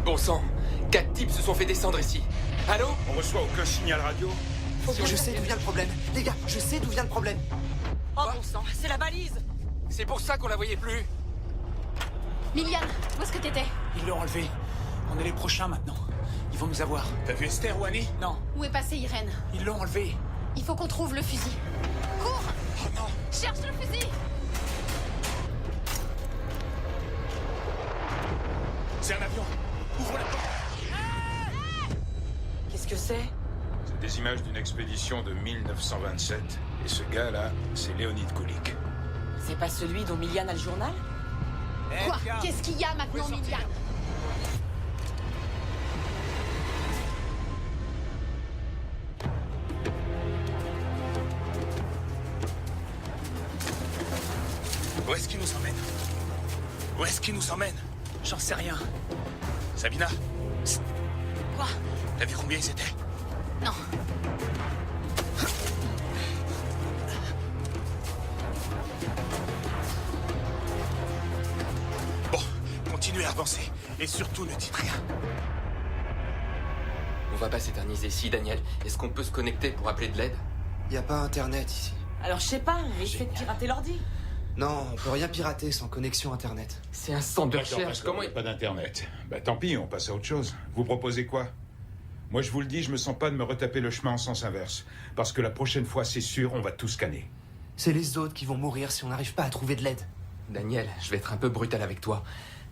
Bon sang, 4 types se sont fait descendre ici. Allô? On reçoit aucun signal radio. Je sais d'où vient le problème. Les gars, je sais d'où vient le problème. Oh bon sang, c'est la balise! C'est pour ça qu'on la voyait plus. Milian, où est-ce que t'étais? Ils l'ont enlevé. On est les prochains maintenant. Ils vont nous avoir. T'as vu Esther ou Annie? Non, Où est passée Irène? ils l'ont enlevé. Il faut qu'on trouve le fusil. Cours! Oh non! Cherche le fusil! C'est un avion! Ouvre la porte! Qu'est-ce que c'est? C'est des images d'une expédition de 1927. Et ce gars-là, c'est Léonid Kulik. C'est pas celui dont Milian a le journal? Quoi? Qu'est-ce qu'il y a maintenant, Milian? Où est-ce qu'il nous emmène? Où est-ce qu'il nous emmène? J'en sais rien. Sabina, Quoi? t'as vu combien ils étaient? Non. Bon, continuez à avancer. Et surtout, ne dites rien. On va pas s'éterniser ici, Daniel. Est-ce qu'on peut se connecter pour appeler de l'aide? Y a pas internet ici. Alors je sais pas, mais je fais de pirater l'ordi. Non, on peut rien pirater sans connexion internet. C'est un centre de recherche. D'accord, Comment y a pas d'internet. Bah tant pis, on passe à autre chose. Vous proposez quoi? Moi, je vous le dis, je me sens pas de me retaper le chemin en sens inverse. Parce que la prochaine fois, c'est sûr, on va tout scanner. C'est les autres qui vont mourir si on n'arrive pas à trouver de l'aide. Daniel, je vais être un peu brutal avec toi.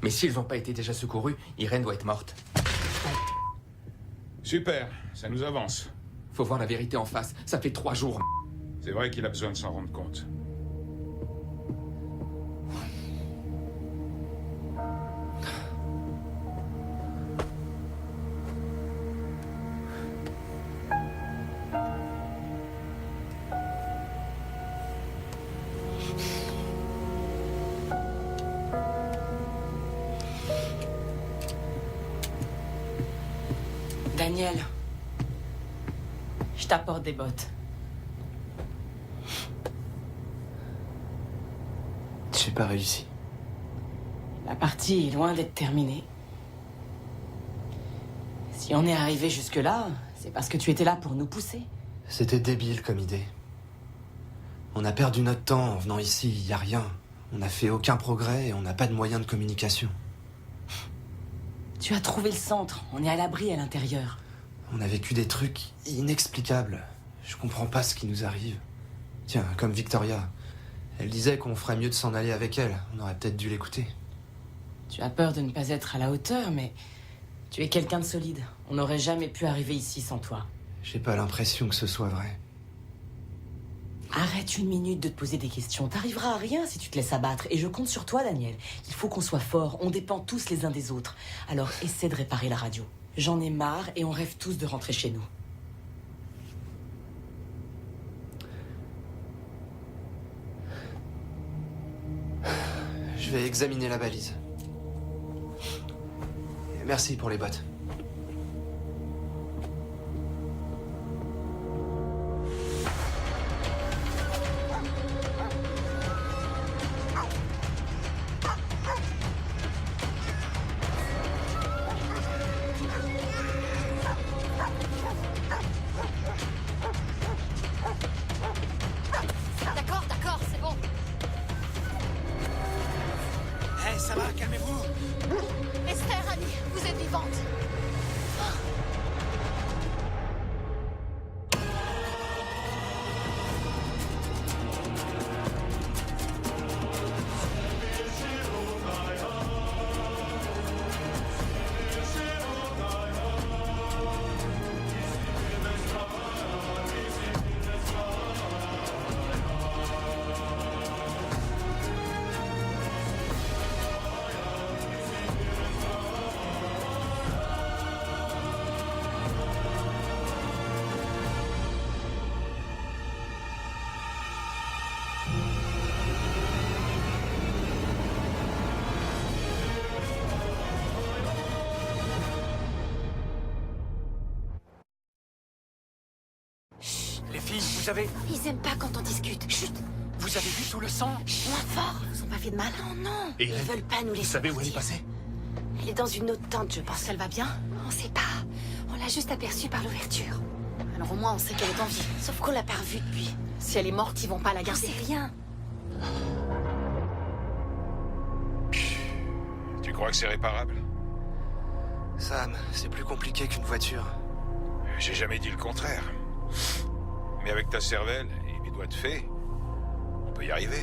Mais s'ils n'ont pas été déjà secourus, Irène doit être morte. Super, ça nous avance. Faut voir la vérité en face. Ça fait 3 jours. C'est vrai qu'il a besoin de s'en rendre compte. Daniel, je t'apporte des bottes. J'ai pas réussi. La partie est loin d'être terminée. Si on est arrivé jusque-là, c'est parce que tu étais là pour nous pousser. C'était débile comme idée. On a perdu notre temps en venant ici, y a rien. On n'a fait aucun progrès et on n'a pas de moyens de communication. Tu as trouvé le centre, on est à l'abri à l'intérieur. On a vécu des trucs inexplicables. Je comprends pas ce qui nous arrive. Tiens, comme Victoria. Elle disait qu'on ferait mieux de s'en aller avec elle. On aurait peut-être dû l'écouter. Tu as peur de ne pas être à la hauteur, mais tu es quelqu'un de solide. On n'aurait jamais pu arriver ici sans toi. J'ai pas l'impression que ce soit vrai. Arrête une minute de te poser des questions. T'arriveras à rien si tu te laisses abattre. Et je compte sur toi, Daniel. Il faut qu'on soit forts. On dépend tous les uns des autres. Alors essaie de réparer la radio. J'en ai marre et on rêve tous de rentrer chez nous. Je vais examiner la balise. Et merci pour les bottes. D'accord, c'est bon. Hé, ça va, calmez-vous. Esther, Annie, vous êtes vivantes. Les filles, vous avez... Ils aiment pas quand on discute. Chut. Vous avez vu tout le sang? Moins fort. Ils vous ont pas fait de mal? Non, non. Et Ils Irène, veulent pas nous vous laisser savez où elle est partir. passée? Elle est dans une autre tente, je pense. Elle va bien? On sait pas. On l'a juste aperçue par l'ouverture. Alors au moins, on sait qu'elle est en vie. Sauf qu'on l'a pas revue depuis. Si elle est morte, ils vont pas la garder. C'est rien. Tu crois que c'est réparable? Sam, c'est plus compliqué qu'une voiture. J'ai jamais dit le contraire. Mais avec ta cervelle et mes doigts de fée, on peut y arriver.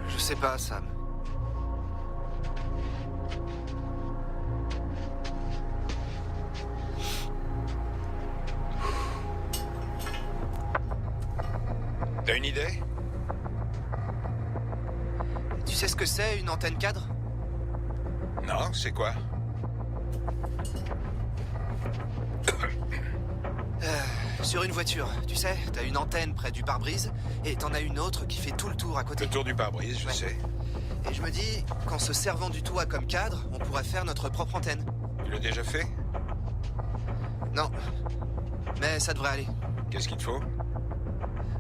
Je sais pas, Sam. T'as une idée? Tu sais ce que c'est, une antenne cadre? Non, c'est quoi? Sur une voiture, tu sais, t'as une antenne près du pare-brise, et t'en as une autre qui fait tout le tour à côté. Le tour du pare-brise, je Ouais. sais. Et je me dis qu'en se servant du toit comme cadre, on pourrait faire notre propre antenne. Tu l'as déjà fait? Non. Mais ça devrait aller. Qu'est-ce qu'il te faut?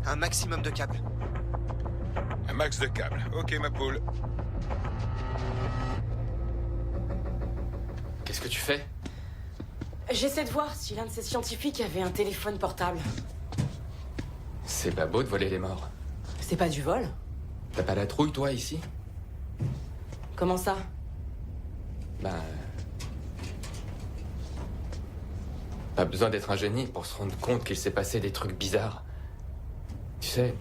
Un maximum de câbles. Un max de câbles. Ok, ma poule. Qu'est-ce que tu fais? J'essaie de voir si l'un de ces scientifiques avait un téléphone portable. C'est pas beau de voler les morts. C'est pas du vol? T'as pas la trouille, toi, ici? Comment ça? Ben... Pas besoin d'être un génie pour se rendre compte qu'il s'est passé des trucs bizarres. Tu sais...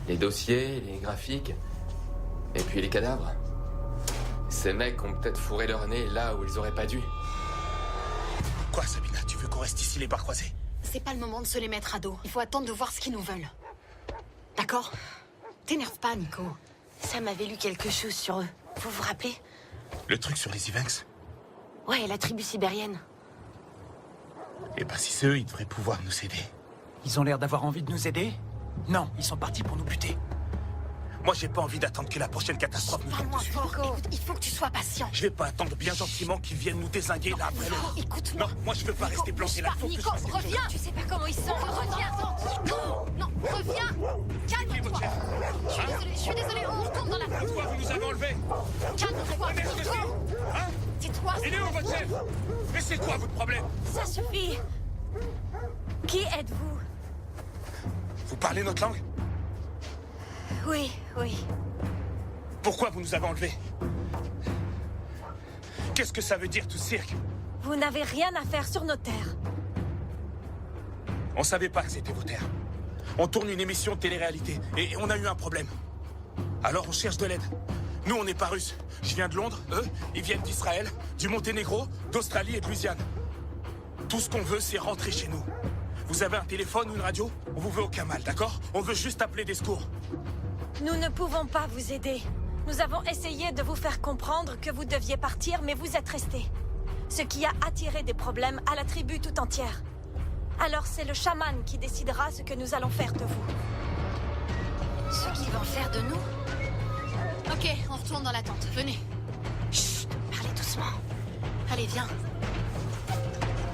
Les dossiers, les graphiques... Et puis les cadavres. Ces mecs ont peut-être fourré leur nez là où ils auraient pas dû. Quoi, Sabina? Tu veux qu'on reste ici les bras croisés? C'est pas le moment de se les mettre à dos. Il faut attendre de voir ce qu'ils nous veulent. D'accord? T'énerve pas, Nico. Sam avait lu quelque chose sur eux. Vous vous rappelez? Le truc sur les Ivanks? Ouais, la tribu sibérienne. Eh ben, si c'est eux, ils devraient pouvoir nous aider. Ils ont l'air d'avoir envie de nous aider? Non, ils sont partis pour nous buter. Moi, j'ai pas envie d'attendre que la prochaine catastrophe nous tombe Parle-moi dessus. fort. Écoute, il faut que tu sois patient. Je vais pas attendre bien gentiment qu'ils viennent nous dézinguer là après Nico, l'autre. écoute-moi. Non, moi je veux pas Nico, rester planté là. bouge pas. Faut que je Nico, fasse quelque chose. reviens. Tu sais pas comment ils sont. Reviens. Nico, non, reviens. Calme-toi. Je suis désolée, on retourne dans la Pourquoi vous nous avez enlevés? Calme-toi. Mais qu'est-ce que Nico, c'est? Hein? tais-toi. Il est où votre chef? Mais c'est quoi votre problème? Ça suffit. Qui êtes-vous? Vous parlez notre langue? Oui, oui. Pourquoi vous nous avez enlevés? Qu'est-ce que ça veut dire tout ce cirque? Vous n'avez rien à faire sur nos terres. On savait pas que c'était vos terres. On tourne une émission de télé-réalité et on a eu un problème. Alors on cherche de l'aide. Nous, on n'est pas russes. Je viens de Londres, eux, ils viennent d'Israël, du Monténégro, d'Australie et de Louisiane. Tout ce qu'on veut, c'est rentrer chez nous. Vous avez un téléphone ou une radio? On vous veut aucun mal, d'accord? On veut juste appeler des secours. Nous ne pouvons pas vous aider. Nous avons essayé de vous faire comprendre que vous deviez partir, mais vous êtes restés. Ce qui a attiré des problèmes à la tribu tout entière. Alors c'est le chaman qui décidera ce que nous allons faire de vous. Ce qu'ils vont faire de nous? Ok, on retourne dans la tente. Venez. Chut, parlez doucement. Allez, viens.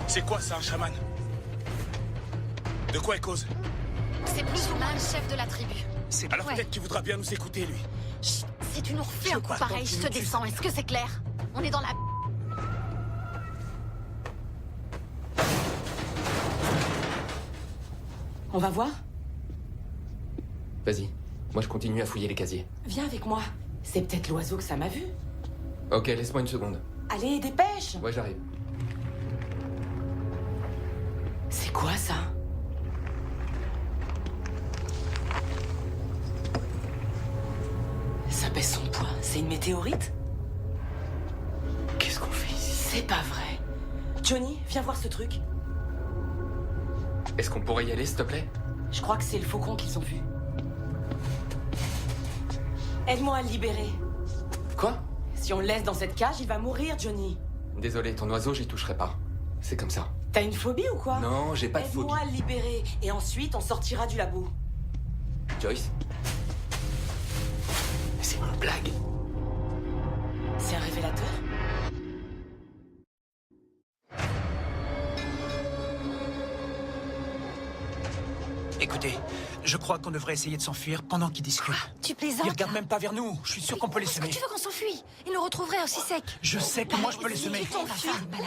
C'est quoi ça, un chaman? De quoi il cause? C'est plus ou moins le chef de la tribu. Alors Ouais. peut-être qu'il voudra bien nous écouter, lui. Chut, si tu nous refais Je un veux coup pas pareil, attendre je qu'il te nous tue. descends. Est-ce que c'est clair? On est dans la... On va voir? Vas-y, moi je continue à fouiller les casiers. Viens avec moi. C'est peut-être l'oiseau que ça m'a vu. Ok, laisse-moi une seconde. Allez, dépêche! Ouais, j'arrive. C'est quoi ça? Ça pèse son poids. C'est une météorite? Qu'est-ce qu'on fait ici? C'est pas vrai. Johnny, viens voir ce truc. Est-ce qu'on pourrait y aller, s'il te plaît? Je crois que c'est le faucon qu'ils ont vu. Aide-moi à le libérer. Quoi? Si on le laisse dans cette cage, il va mourir, Johnny. Désolé, ton oiseau, j'y toucherai pas. C'est comme ça. T'as une phobie ou quoi? Non, j'ai pas de phobie. Aide-moi à le libérer. Et ensuite, on sortira du labo. Joyce? Mais c'est une blague. C'est un révélateur? Écoutez, Je crois qu'on devrait essayer de s'enfuir pendant qu'ils discutent. Tu plaisantes Ils regardent là? même pas vers nous. Je suis sûr qu'on peut les Est-ce que semer. tu veux qu'on s'enfuit? Ils nous retrouveraient aussi secs. Je sais que moi je peux les semer.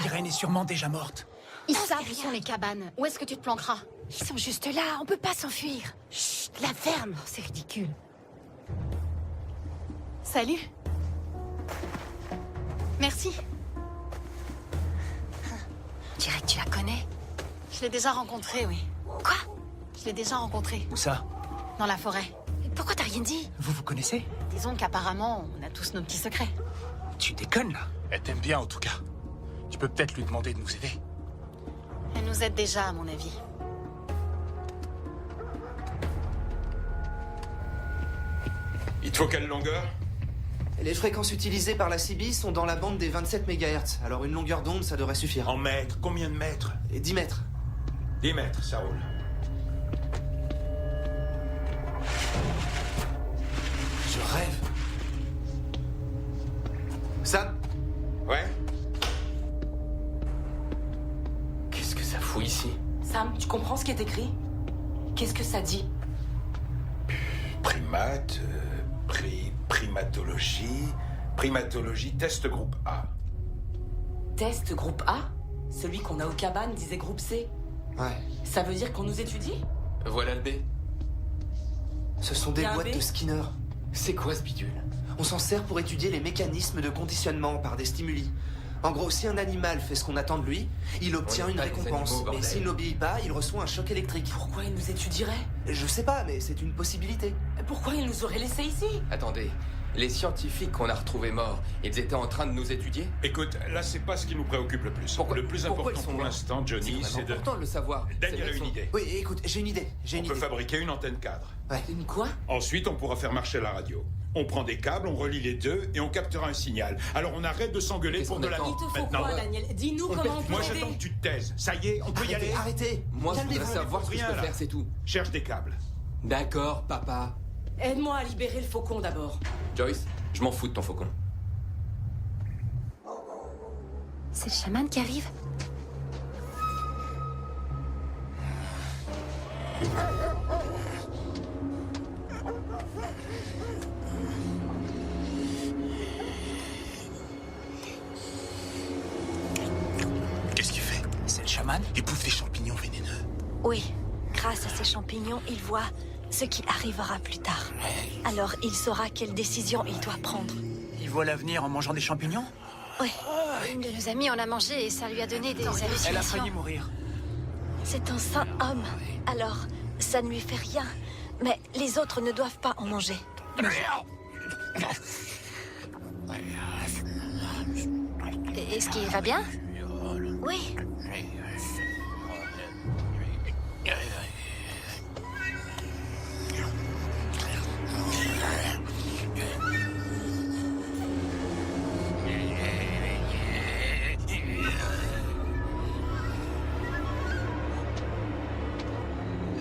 Irène est sûrement déjà morte. Ils savent où sont les cabanes. Où est-ce que tu te planqueras? Ils sont juste là, on peut pas s'enfuir. Chut, la ferme. Oh, c'est ridicule. Salut. Merci. On dirait que tu la connais. Je l'ai déjà rencontrée, oui. Quoi? Je l'ai déjà rencontrée. Où ça? Dans la forêt. Pourquoi t'as rien dit? Vous vous connaissez? Disons qu'apparemment, on a tous nos petits secrets. Tu déconnes là? Elle t'aime bien en tout cas. Tu peux peut-être lui demander de nous aider. Elle nous aide déjà, à mon avis. Il te faut quelle longueur? Les fréquences utilisées par la CB sont dans la bande des 27 MHz, alors une longueur d'onde, ça devrait suffire. En mètres, combien de mètres? Et 10 mètres. 10 mètres, ça roule. Je rêve. Sam, Ouais? Qu'est-ce que ça fout ici? Sam, tu comprends ce qui est écrit? Qu'est-ce que ça dit? Primate, primatologie, test groupe A. Test groupe A? Celui qu'on a aux cabanes disait groupe C. ouais. Ça veut dire qu'on nous étudie? Voilà le B. Ce sont des Y a un boîtes B? de Skinner. C'est quoi ce bidule? On s'en sert pour étudier les mécanismes de conditionnement par des stimuli. En gros, si un animal fait ce qu'on attend de lui, il obtient On n'est une pas des récompense. animaux, Mais bordel. s'il n'obéit pas, il reçoit un choc électrique. Pourquoi il nous étudierait? Je sais pas, mais c'est une possibilité. Pourquoi il nous aurait laissés ici? Attendez, les scientifiques qu'on a retrouvés morts, ils étaient en train de nous étudier? Écoute, là, c'est pas ce qui nous préoccupe le plus. Pourquoi- le plus pourquoi important ils sont pour morts? l'instant, Johnny, C'est c'est de... important de le savoir. Daniel Ces a mecs une sont- idée. Oui, écoute, j'ai une idée. On peut fabriquer une antenne cadre. Une quoi? Ensuite, on pourra faire marcher la radio. On prend des câbles, on relie les deux et on captera un signal. Alors on arrête de s'engueuler Qu'est-ce pour qu'on de la attend? Il te faut Maintenant. quoi, Daniel? Dis-nous On comment perd- on peut Moi aider. j'attends que tu te taises. Ça y est, on peut y aller. Arrêtez. Moi, je voudrais Calmez-vous. savoir ce que je rien, peux là. faire, c'est tout. Cherche des câbles. D'accord, papa. Aide-moi à libérer le faucon d'abord. Joyce, je m'en fous de ton faucon. C'est le chaman qui arrive. Qu'est-ce qu'il fait? C'est le chaman? Il bouffe des champignons vénéneux. Oui, grâce à ces champignons, il voit ce qui arrivera plus tard. Alors il saura quelle décision il doit prendre. Il voit l'avenir en mangeant des champignons? Oui, Une de nos amies en a mangé et ça lui a donné des Elle a hallucinations. failli mourir. c'est un saint homme. Alors, ça ne lui fait rien. Mais les autres ne doivent pas en manger. Est-ce qu'il va bien? Oui,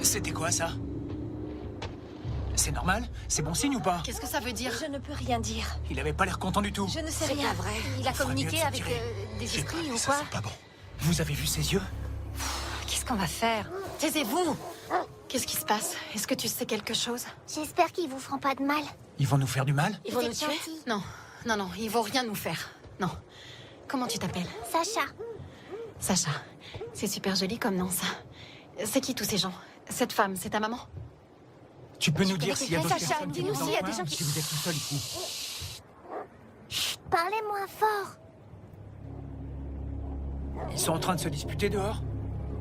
C'était quoi ça? C'est normal? C'est bon signe ou pas? Qu'est-ce que ça veut dire? je ne peux rien dire. Il avait pas l'air content du tout. Je ne sais C'est rien. pas vrai. Il a ferait mieux communiqué de se avec tirer. des Je sais pas, esprits ou ça quoi? sent pas bon. Vous avez vu ses yeux? Qu'est-ce qu'on va faire? Taisez-vous! Qu'est-ce qui se passe? Est-ce que tu sais quelque chose? J'espère qu'ils vous feront pas de mal. Ils vont nous faire du mal? Ils vont Vous nous êtes tuer? gentil. Non, non, non, ils vont rien nous faire. Non. Comment tu t'appelles? Sacha, Sacha. C'est super joli comme nom, ça. C'est qui tous ces gens? Cette femme, c'est ta maman? Tu peux nous dire s'il y a d'autres Sacha, personnes qui dis-nous vivent dans s'il y a le des coin gens ou qui- si vous êtes tout seul ici? parlez moins fort. Ils sont en train de se disputer dehors?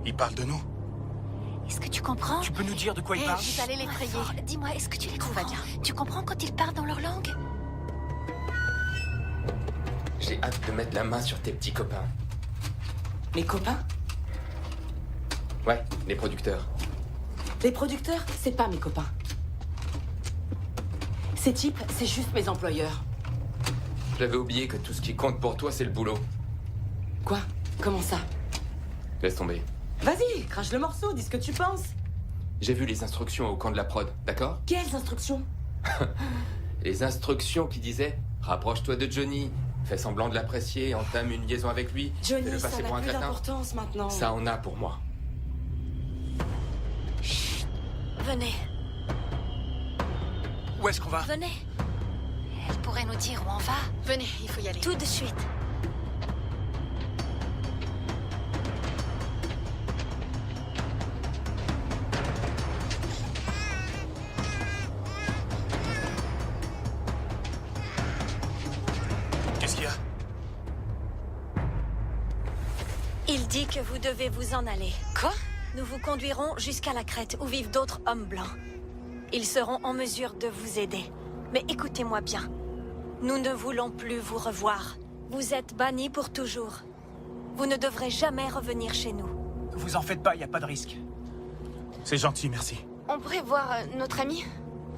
Il parle de nous. Est-ce que tu comprends? Tu peux nous dire de quoi ils parlent? Vous allez l'effrayer. Dis-moi, est-ce que tu les Tout va comprends? bien. Tu comprends quand ils parlent dans leur langue? J'ai hâte de mettre la main sur tes petits copains. Les copains? Ouais, les producteurs. Les producteurs, c'est pas mes copains. Ces types, c'est juste mes employeurs. J'avais oublié que tout ce qui compte pour toi, c'est le boulot. Quoi? Comment ça? Laisse tomber. Vas-y, crache le morceau, dis ce que tu penses. J'ai vu les instructions au camp de la prod, d'accord? Quelles instructions? Les instructions qui disaient « Rapproche-toi de Johnny, fais semblant de l'apprécier, entame une liaison avec lui, Johnny, fais-le ça passer n'a pour un plus crétin. d'importance maintenant. Ça en a pour moi. Venez. Où est-ce qu'on va? Venez. Elle pourrait nous dire où on va. Venez, il faut y aller. Tout de suite. Qu'est-ce qu'il y a? Il dit que vous devez vous en aller. Quoi? Nous vous conduirons jusqu'à la crête où vivent d'autres hommes blancs. Ils seront en mesure de vous aider. Mais écoutez-moi bien. Nous ne voulons plus vous revoir. Vous êtes bannis pour toujours. Vous ne devrez jamais revenir chez nous. Vous en faites pas, y a pas de risque. C'est gentil, merci. On pourrait voir notre ami,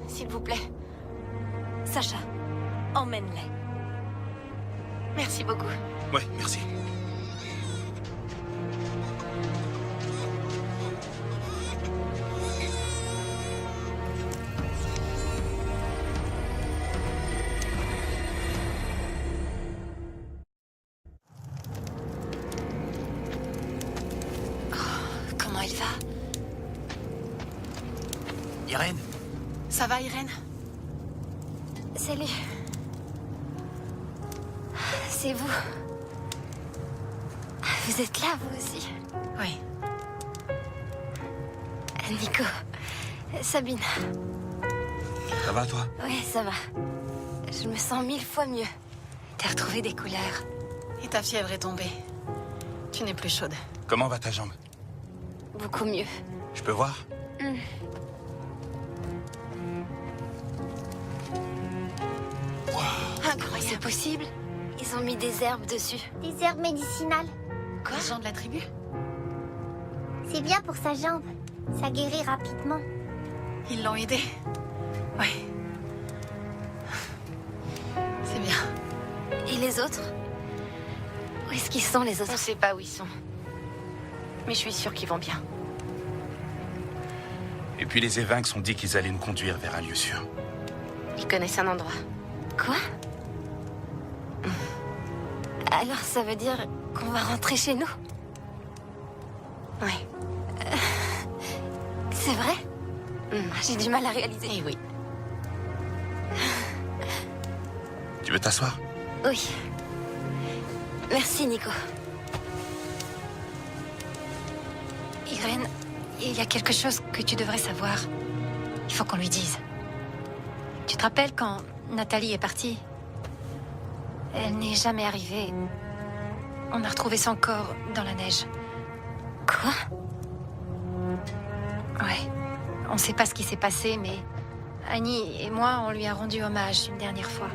s'il vous plaît. Sacha, emmène-les. Merci beaucoup. Ouais, merci. Comment elle va? Irène? Ça va, Irène? Salut. C'est vous. Vous êtes là, vous aussi. Oui. Nico. Sabine. Ça va, toi? Ouais, ça va. Je me sens 1000 fois mieux. T'as retrouvé des couleurs. Et ta fièvre est tombée. Tu n'es plus chaude. Comment va ta jambe? Beaucoup mieux. Je peux voir? Incroyable. C'est possible? Ils ont mis des herbes dessus. Des herbes médicinales. Quoi? Les gens de la tribu? C'est bien pour sa jambe. Ça guérit rapidement. Ils l'ont aidé? Ouais. C'est bien. Et les autres? Où est-ce qu'ils sont, les On autres? sait pas où ils sont. Mais je suis sûre qu'ils vont bien. Et puis les Évinx ont dit qu'ils allaient nous conduire vers un lieu sûr. Ils connaissent un endroit. Quoi? Alors ça veut dire qu'on va rentrer chez nous? Ouais. C'est vrai? J'ai du mal à réaliser. Eh oui. Tu veux t'asseoir? Oui. Merci, Nico. Irène, il y a quelque chose que tu devrais savoir. Il faut qu'on lui dise. Tu te rappelles quand Nathalie est partie? Elle n'est jamais arrivée. On a retrouvé son corps dans la neige. Quoi? Ouais. On ne sait pas ce qui s'est passé, mais Annie et moi, on lui a rendu hommage une dernière fois.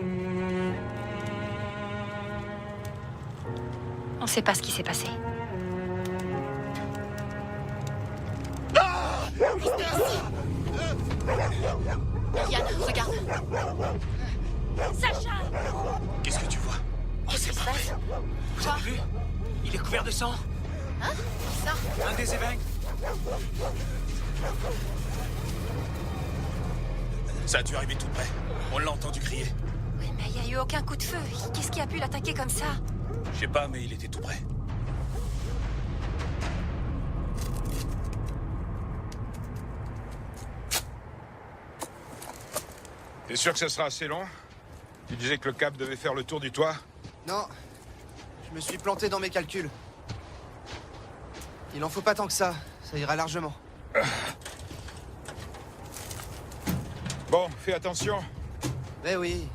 On ne sait pas ce qui s'est passé. Yann, regarde. Sacha! Qu'est-ce que tu vois? Oh, c'est pas vrai. Vous avez vu? Il est couvert de sang. Hein? Qui ça? Un des Évinx. Ça a dû arriver tout près. On l'a entendu crier. Oui, mais il n'y a eu aucun coup de feu. Qu'est-ce qui a pu l'attaquer comme ça? Je sais pas, mais il était tout près. T'es sûr que ça sera assez long? Tu disais que le cap devait faire le tour du toit? Non, je me suis planté dans mes calculs. Il en faut pas tant que ça ira largement. Bon, fais attention. Eh oui,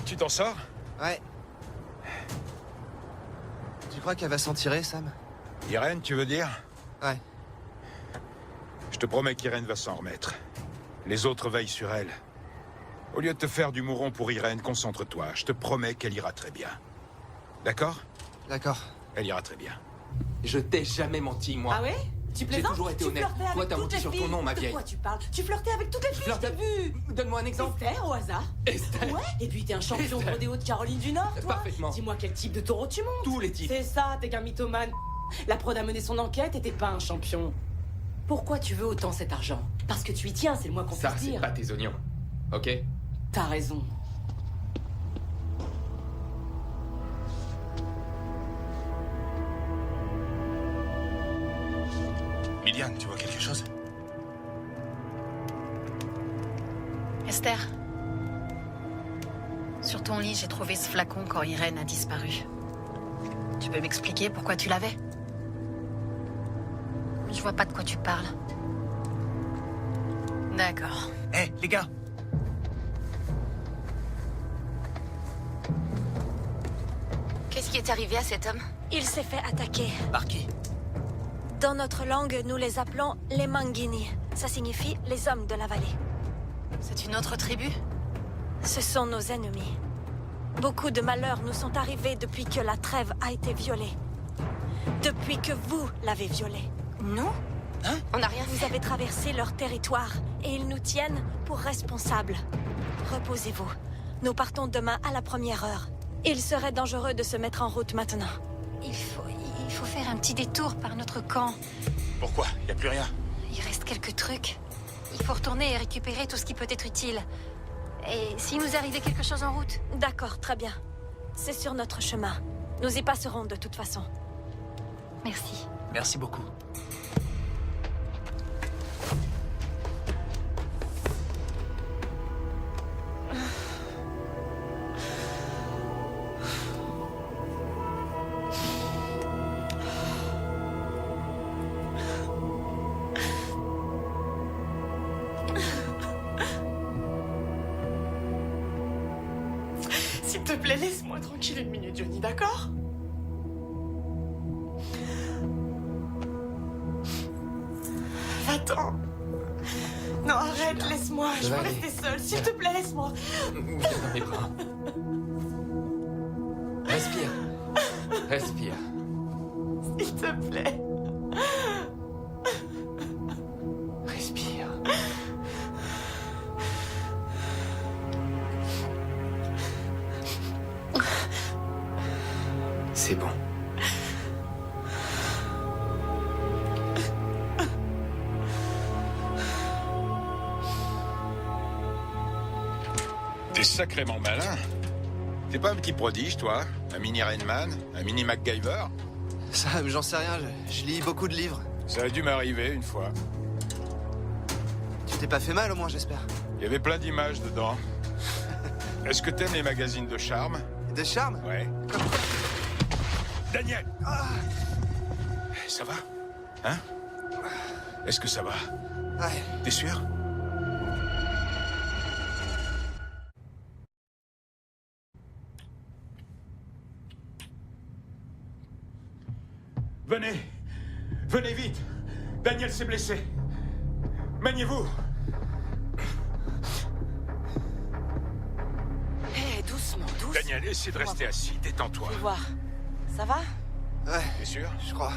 Tu t'en sors? ouais. Tu crois qu'elle va s'en tirer, Sam? Irène, tu veux dire? Ouais. Je te promets qu'Irène va s'en remettre. Les autres veillent sur elle. Au lieu de te faire du mouron pour Irène, concentre-toi. Je te promets qu'elle ira très bien. D'accord? D'accord. Elle ira très bien. Je t'ai jamais menti, moi. Ah ouais? Tu J'ai plaisantes? toujours été Tu honnête. flirtais Toi, avec t'as toutes menti les sur ton filles. nom, ma De vieille. quoi tu parles? Tu flirtais avec toutes les filles, je t'ai vu. Donne-moi un exemple. Esther, au hasard. Esther. Ouais, et puis t'es un champion de Esther. rodéo de Caroline du Nord, toi. Parfaitement. Dis-moi quel type de taureau tu montes. Tous les types. C'est ça, t'es qu'un mythomane. La prod a mené son enquête et t'es pas un champion. Pourquoi tu veux autant cet argent? Parce que tu y tiens, c'est le moins qu'on Ça, puisse c'est dire. pas tes oignons. Ok? T'as raison. Miliane, tu vois quelque chose? Esther. Sur ton lit, j'ai trouvé ce flacon quand Irène a disparu. Tu peux m'expliquer pourquoi tu l'avais? Je vois pas de quoi tu parles. D'accord. Hé, les gars. Qu'est-ce qui est arrivé à cet homme? Il s'est fait attaquer. Par qui? Dans notre langue, nous les appelons les Mangini. Ça signifie les hommes de la vallée. C'est une autre tribu? Ce sont nos ennemis. Beaucoup de malheurs nous sont arrivés depuis que la trêve a été violée. Depuis que vous l'avez violée. Nous? Hein? On n'a rien Vous fait. avez traversé leur territoire et ils nous tiennent pour responsables. Reposez-vous. Nous partons demain à la première heure. Il serait dangereux de se mettre en route maintenant. Il faut faire un petit détour par notre camp. Pourquoi? Y a plus rien. Il reste quelques trucs. Il faut retourner et récupérer tout ce qui peut être utile. Et si nous arrivait quelque chose en route? D'accord, très bien. C'est sur notre chemin. Nous y passerons de toute façon. Merci. Merci beaucoup. S'il te plaît, laisse-moi tranquille une minute, Johnny, d'accord? Va-t'en. Non, arrête, laisse-moi. Je veux Allez. rester seule. S'il te plaît, laisse-moi. Viens dans mes bras. Respire. Respire. S'il te plaît. Respire. C'est bon. T'es sacrément malin. T'es pas un petit prodige, toi? Un mini Rainman? Un mini MacGyver? Ça, j'en sais rien, je lis beaucoup de livres. Ça a dû m'arriver une fois. Tu t'es pas fait mal au moins, j'espère. Il y avait plein d'images dedans. Est-ce que t'aimes les magazines de charme? De charme? Ouais. Daniel! Ça va? Hein? Est-ce que ça va? Ouais. T'es sûr? Venez! Venez vite! Daniel s'est blessé! Maniez-vous! Hé, doucement, doucement. Daniel, essaie de rester assis, détends-toi. Fais voir. Ça va? Ouais, T'es sûr? je crois.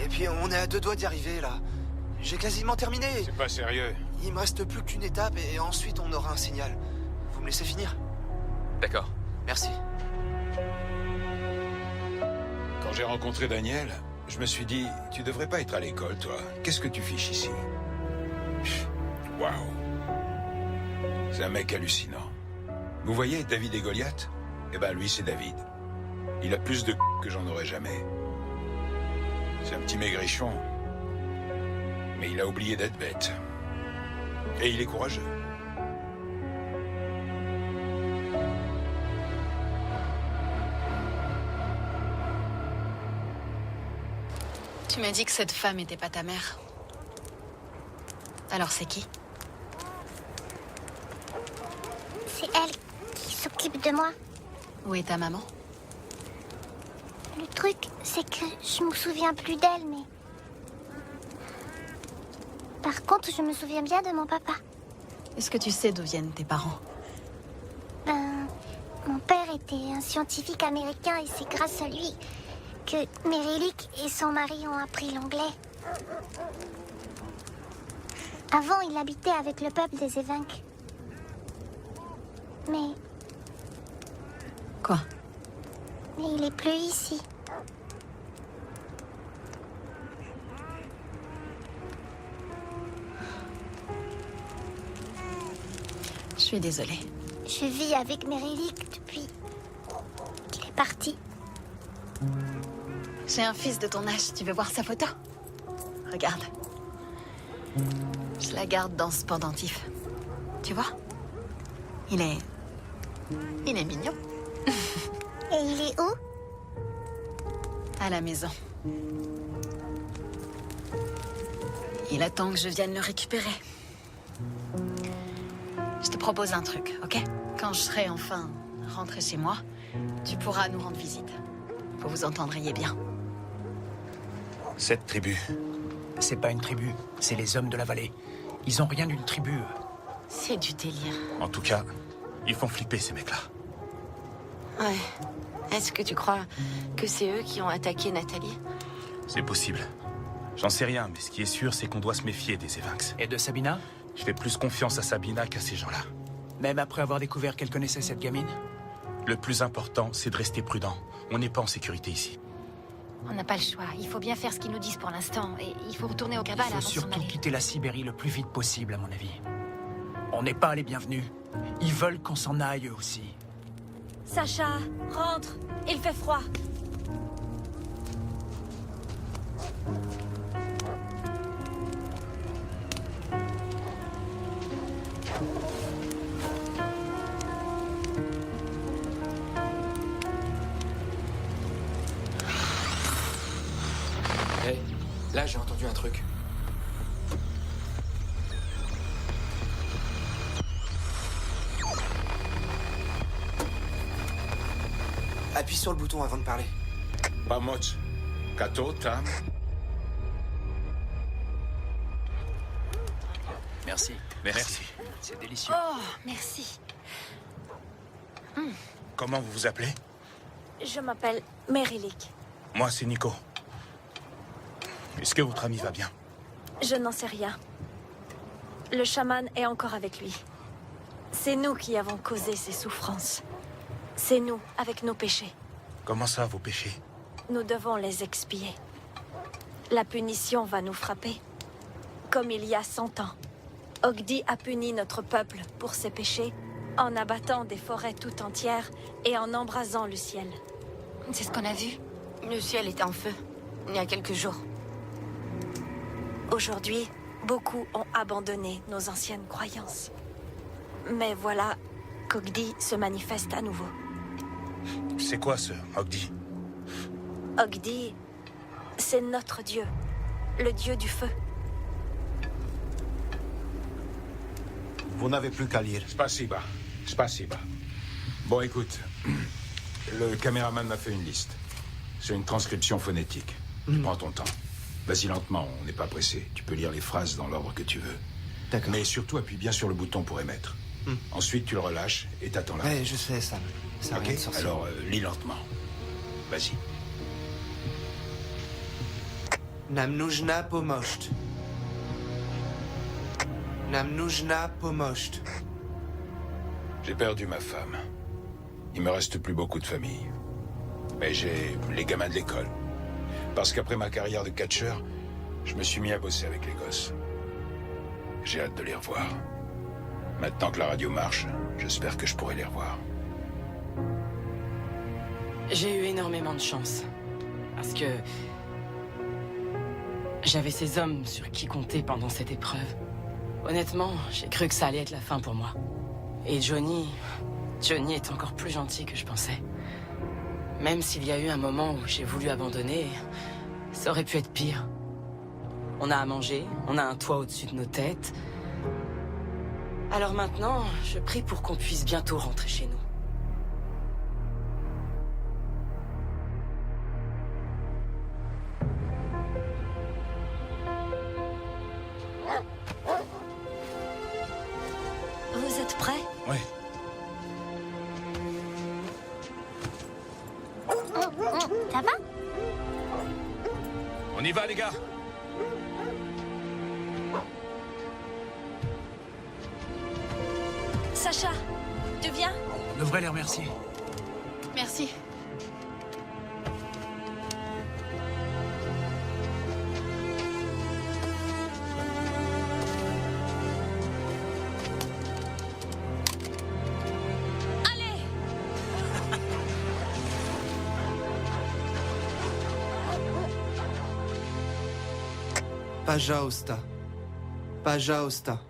Et puis on est à 2 doigts d'y arriver, là. J'ai quasiment terminé. C'est pas sérieux. Il me reste plus qu'une étape et ensuite on aura un signal. Vous me laissez finir? D'accord. Merci. Quand j'ai rencontré Daniel, je me suis dit, tu devrais pas être à l'école, toi. Qu'est-ce que tu fiches ici? Waouh. C'est un mec hallucinant. Vous voyez David et Goliath? Eh ben lui, c'est David. Il a plus de que j'en aurais jamais. C'est un petit maigrichon. Mais il a oublié d'être bête. Et il est courageux. Tu m'as dit que cette femme était pas ta mère. Alors c'est qui? C'est elle qui s'occupe de moi. Où est ta maman? Le truc, c'est que je me souviens plus d'elle, mais... Par contre, je me souviens bien de mon papa. Est-ce que tu sais d'où viennent tes parents? Ben, mon père était un scientifique américain et c'est grâce à lui que Merelik et son mari ont appris l'anglais. Avant, il habitait avec le peuple des Évinques. Mais Quoi? il est plus ici. Je suis désolée. Je vis avec Merelik depuis qu'il est parti. J'ai un fils de ton âge, tu veux voir sa photo? Regarde. Je la garde dans ce pendentif. Tu vois? Il est mignon. Et il est où? À la maison. Il attend que je vienne le récupérer. Je te propose un truc, ok? Quand je serai enfin rentrée chez moi, tu pourras nous rendre visite. Vous vous entendriez bien. Cette tribu. C'est pas une tribu, c'est les hommes de la vallée. Ils ont rien d'une tribu, eux. C'est du délire. En tout cas, ils font flipper ces mecs-là. Ouais. Est-ce que tu crois que c'est eux qui ont attaqué Nathalie? C'est possible. J'en sais rien, mais ce qui est sûr, c'est qu'on doit se méfier des Evinx. Et de Sabina? Je fais plus confiance à Sabina qu'à ces gens-là. Même après avoir découvert qu'elle connaissait cette gamine? Le plus important, c'est de rester prudent. On n'est pas en sécurité ici. On n'a pas le choix. Il faut bien faire ce qu'ils nous disent pour l'instant. Et il faut retourner au cabal Il avant faut de s'en surtout aller. quitter la Sibérie le plus vite possible, à mon avis. On n'est pas les bienvenus. Ils veulent qu'on s'en aille, eux aussi. Sacha, rentre. Il fait froid. Hé, là j'ai entendu un truc. Appuie sur le bouton avant de parler. Pomoc. Kato, Tam. Merci. Merci. C'est délicieux. Oh, merci. Comment vous vous appelez? Je m'appelle Merilik. Moi, c'est Nico. Est-ce que votre ami va bien? Je n'en sais rien. Le chaman est encore avec lui. C'est nous qui avons causé ces souffrances. C'est nous, avec nos péchés. Comment ça, vos péchés? Nous devons les expier. La punition va nous frapper. Comme il y a 100 ans. Ogdi a puni notre peuple pour ses péchés en abattant des forêts tout entières et en embrasant le ciel. C'est ce qu'on a vu. Le ciel était en feu, il y a quelques jours. Aujourd'hui, beaucoup ont abandonné nos anciennes croyances. Mais voilà qu'Ogdi se manifeste à nouveau. C'est quoi ce Ogdi? Ogdi, c'est notre dieu, le dieu du feu. Vous n'avez plus qu'à lire. Spasiba. Spasiba. Bon, écoute. Le caméraman m'a fait une liste. C'est une transcription phonétique. Prends ton temps. Vas-y lentement, on n'est pas pressé. Tu peux lire les phrases dans l'ordre que tu veux. D'accord. Mais surtout, appuie bien sur le bouton pour émettre. Ensuite, tu le relâches et t'attends là. Ouais, je sais, Sam. Ça a Ok, rien de sorcier. alors lis lentement. Vas-y. Nam нужна помощь. Nam нужна помощь. J'ai perdu ma femme. Il me reste plus beaucoup de famille. Mais j'ai les gamins de l'école. Parce qu'après ma carrière de catcheur, je me suis mis à bosser avec les gosses. J'ai hâte de les revoir. Maintenant que la radio marche, j'espère que je pourrai les revoir. J'ai eu énormément de chance. Parce que j'avais ces hommes sur qui compter pendant cette épreuve. Honnêtement, j'ai cru que ça allait être la fin pour moi. Et Johnny est encore plus gentil que je pensais. Même s'il y a eu un moment où j'ai voulu abandonner, ça aurait pu être pire. On a à manger, on a un toit au-dessus de nos têtes. Alors maintenant, je prie pour qu'on puisse bientôt rentrer chez nous. Vous êtes prêts? Oui. Ça va? On y va, les gars. Sacha, tu viens? On devrait les remercier. Merci. Allez! Пожалуйста. Пожалуйста.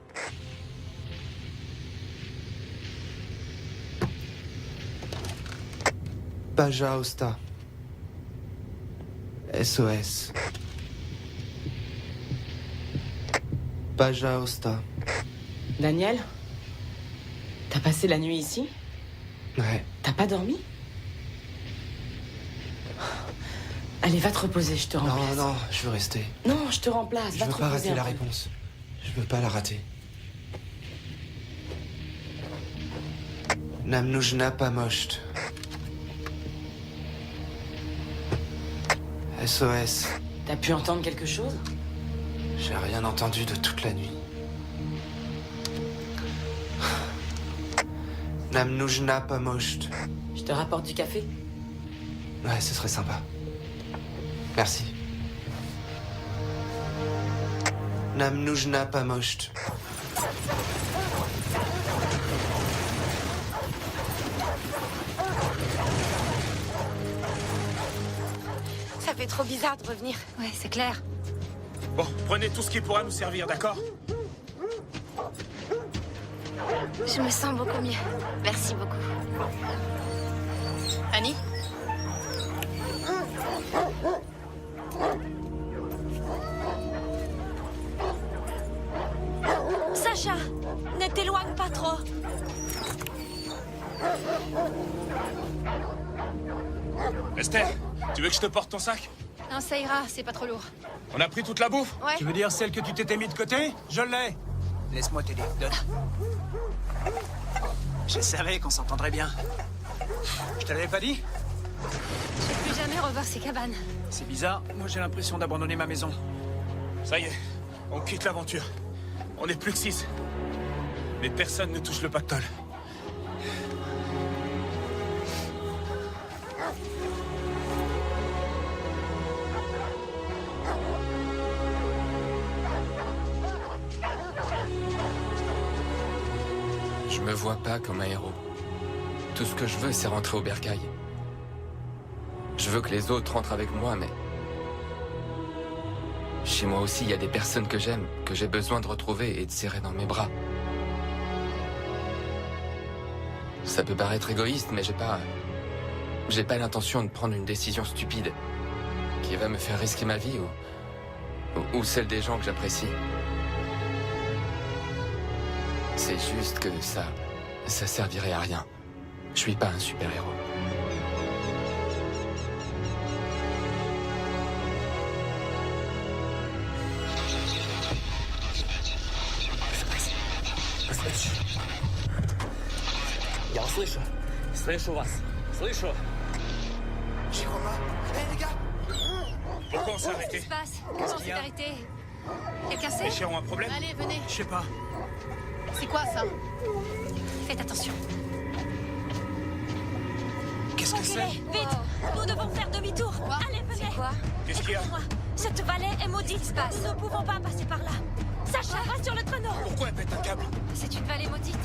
Baja Osta. SOS. Baja Osta. Daniel? T'as passé la nuit ici? Ouais. T'as pas dormi? Allez, va te reposer, je te remplace. Non, je veux rester. Non, je te remplace, Je va veux te pas reposer rater la un peu. réponse. Je veux pas la rater. Nam нужна помощь. SOS. T'as pu entendre quelque chose? J'ai rien entendu de toute la nuit. Nam нужна помощь. Je te rapporte du café? Ouais, ce serait sympa. Merci. Nam нужна помощь. Ça fait trop bizarre de revenir. Ouais, c'est clair. Bon, prenez tout ce qui pourra nous servir, d'accord? Je me sens beaucoup mieux. Merci beaucoup. Annie? Sacha, ne t'éloigne pas trop. Esther, tu veux que je te porte ton sac? Non, ça ira, c'est pas trop lourd. On a pris toute la bouffe? Ouais. Tu veux dire celle que tu t'étais mis de côté? Je l'ai. Laisse-moi t'aider. Donne. Je savais qu'on s'entendrait bien. Je te l'avais pas dit? Je vais plus jamais revoir ces cabanes. C'est bizarre. Moi, j'ai l'impression d'abandonner ma maison. Ça y est, on quitte l'aventure. On n'est plus que 6. Mais personne ne touche le pactole. Je me vois pas comme un héros. Tout ce que je veux, c'est rentrer au bercail. Je veux que les autres rentrent avec moi, mais... Chez moi aussi, il y a des personnes que j'aime, que j'ai besoin de retrouver et de serrer dans mes bras. Ça peut paraître égoïste, mais j'ai pas l'intention de prendre une décision stupide qui va me faire risquer ma vie ou celle des gens que j'apprécie. C'est juste que ça servirait à rien. Je suis pas un super-héros. Я вас слышу. Слышу вас. Слышу. Pourquoi on s'est Qu'est-ce qui arrêté? se passe? Comment s'est arrêté? Quelqu'un sait? Les chiens ont un problème? Allez, venez. Je sais pas. C'est quoi ça? Faites attention. Qu'est-ce que c'est? Vite, nous devons faire demi-tour. Allez, venez. Quoi? Qu'est-ce qu'il y a? Écoutez-moi, cette vallée est maudite. Nous ne pouvons pas passer par là. Sacha, va sur le traîneau. Pourquoi elle pète un câble? C'est une vallée maudite.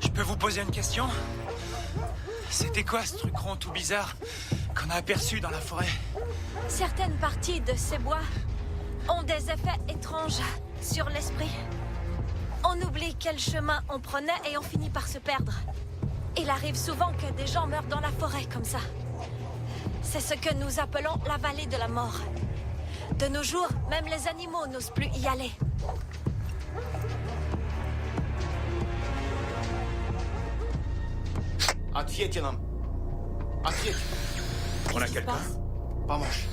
Je peux vous poser une question? C'était quoi ce truc rond tout bizarre qu'on a aperçu dans la forêt? Certaines parties de ces bois ont des effets étranges sur l'esprit. On oublie quel chemin on prenait et on finit par se perdre. Il arrive souvent que des gens meurent dans la forêt comme ça. C'est ce que nous appelons la vallée de la mort. De nos jours, même les animaux n'osent plus y aller. Ответьте нам. Ответьте. On a quelqu'un? Помощь.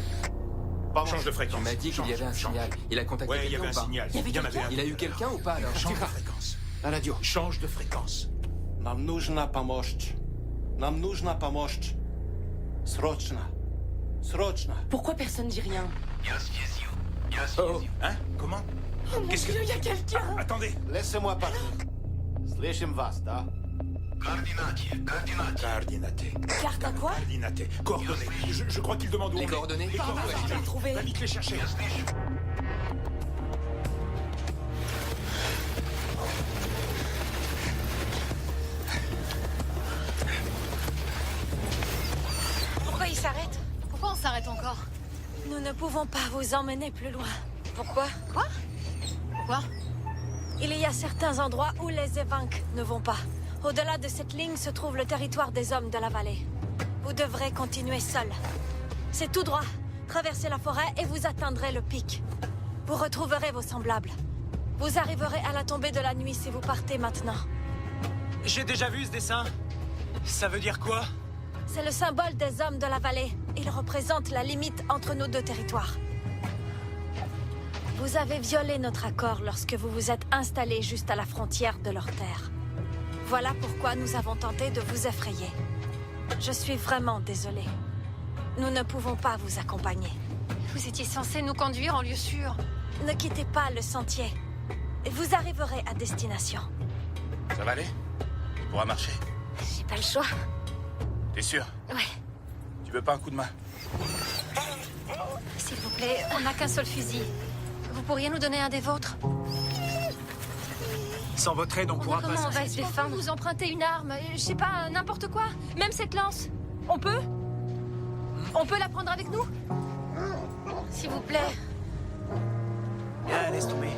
Change de Tu fréquence. m'as dit qu'il y avait un signal. Il a contacté Ouais, il y quelqu'un avait ou un pas? signal. Il y avait en avait un. Il a eu quelqu'un ou pas alors? Change de fréquence. На радио. Change de fréquence. Нам нужна помощь. Нам нужна помощь. Срочно. Срочно. Pourquoi personne dit rien? Oh, hein? Comment? Qu'est-ce que... Il y a quelqu'un. Attendez. Laissez-moi partir. Слышим вас, да? Coordinaté. Carte à quoi? Coordinaté. Coordonnées. Je crois qu'il demande où Les on est. coordonnées? Les coordonnées. Je vais les trouver. Va vite les chercher. Pourquoi il s'arrête? Pourquoi on s'arrête encore? Nous ne pouvons pas vous emmener plus loin. Pourquoi? Quoi? Pourquoi? Il y a certains endroits où les Evanques ne vont pas. Au-delà de cette ligne se trouve le territoire des hommes de la vallée. Vous devrez continuer seul. C'est tout droit. Traversez la forêt et vous atteindrez le pic. Vous retrouverez vos semblables. Vous arriverez à la tombée de la nuit si vous partez maintenant. J'ai déjà vu ce dessin. Ça veut dire quoi? C'est le symbole des hommes de la vallée. Il représente la limite entre nos deux territoires. Vous avez violé notre accord lorsque vous vous êtes installés juste à la frontière de leur terre. Voilà pourquoi nous avons tenté de vous effrayer. Je suis vraiment désolée. Nous ne pouvons pas vous accompagner. Vous étiez censé nous conduire en lieu sûr. Ne quittez pas le sentier. Vous arriverez à destination. Ça va aller? Tu pourras marcher? J'ai pas le choix. T'es sûr? Ouais. Tu veux pas un coup de main? S'il vous plaît, on n'a qu'un seul fusil. Vous pourriez nous donner un des vôtres? Sans votre aide, on pourra Comment pas... on va se défendre? Vous emprunter une arme, je sais pas, n'importe quoi. Même cette lance. On peut? On peut la prendre avec nous? S'il vous plaît. Bien, laisse tomber.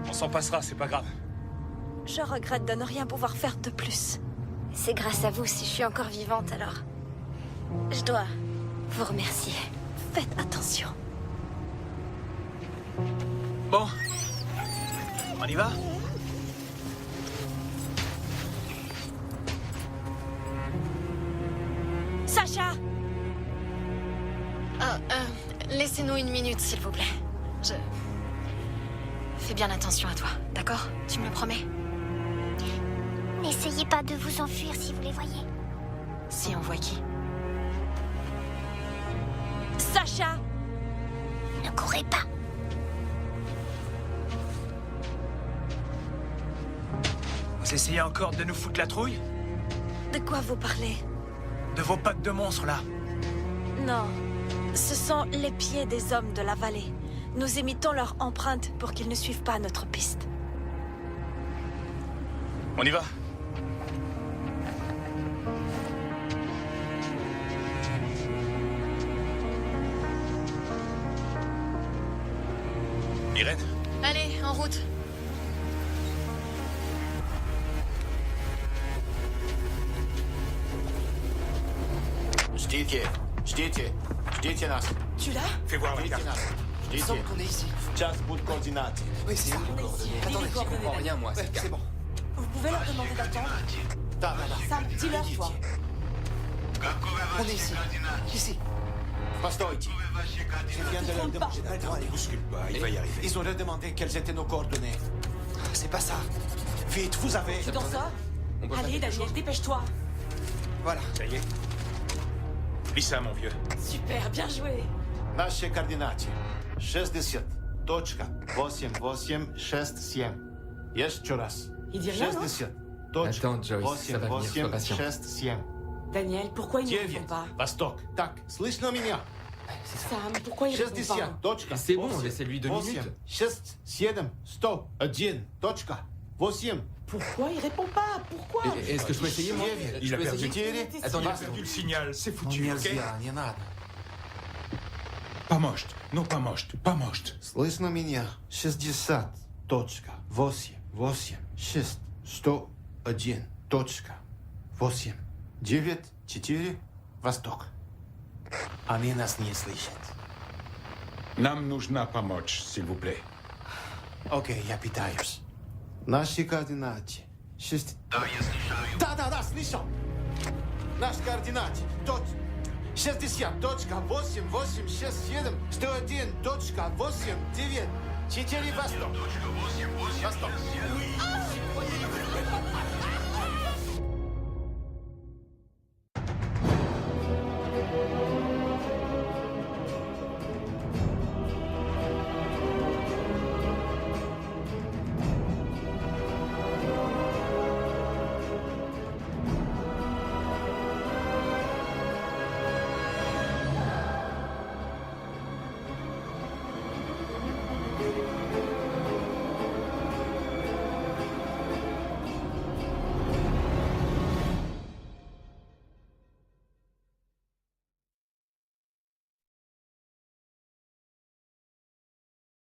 On s'en passera, c'est pas grave. Je regrette de ne rien pouvoir faire de plus. C'est grâce à vous si je suis encore vivante, alors. Je dois vous remercier. Faites attention. Bon. On y va? Sacha! Laissez-nous une minute, s'il vous plaît. Je... Fais bien attention à toi, d'accord? Tu me le promets? N'essayez pas de vous enfuir si vous les voyez. Si on voit qui? Sacha! Ne courez pas. Vous essayez encore de nous foutre la trouille? De quoi vous parlez? De vos pattes de monstres, là? Non. Ce sont les pieds des hommes de la vallée. Nous imitons leur empreinte pour qu'ils ne suivent pas notre piste. On y va? Irène? Allez, en route. Ждите, ждите, ждите нас. Tu l'as? Fais voir la Ждите carte. нас. Il Ждите. semble qu'on est ici. Сейчас будут координаты. Oui, c'est ça. Attendez, j'y comprends rien, moi, Ouais, c'est c'est bon. Vous pouvez leur demander d'attendre? Да, да, да. Sam, dis-leur, toi. On est ici. Ici. Постойте. Je viens de leur demander. J'ai pas le droit, les gars. Bouscule pas, il va y arriver. Ils ont redemandé quelles étaient nos coordonnées. C'est pas ça. Vite, vous avez... Tu t'en sors? On peut pas Allez, faire Daniel, dépêche-toi. Voilà. Ça y est. Lis ça, mon vieux. Super, bien joué. Наши координаты. 60.8867. Еще раз. Il dit rien, non? 60. Attends, Joyce, ça va venir, sois patient. 67. Daniel, pourquoi ils ne répondent 9. pas? Восток. Так, слышно меня? Sam, pourquoi ils ne répondent pas? 60. Точка. C'est bon, laissez-lui 2 minutes. 6, 7, 101. Точка. 8. Pourquoi ils répondent pas? Pourquoi? Est-ce que je peux essayer, moi? Il a perdu. Attendez, Il a perdu le signal, c'est foutu, ok? Нельзя, не надо. Поможет. Ну, поможет. Поможет. Слышно меня? 60. Точка. 8. 8. 6. 101. Точка. 8. 9. 4. Восток. Они нас не слышат. Нам нужна помощь, s'il vous plaît. Окей, я питаюсь. Наши координаты. 6... Да, слышал. Наши координаты. 60. Точка. 8. 8. 6. 7. 101. Точка. 8. 9. 4. Восток. Восток.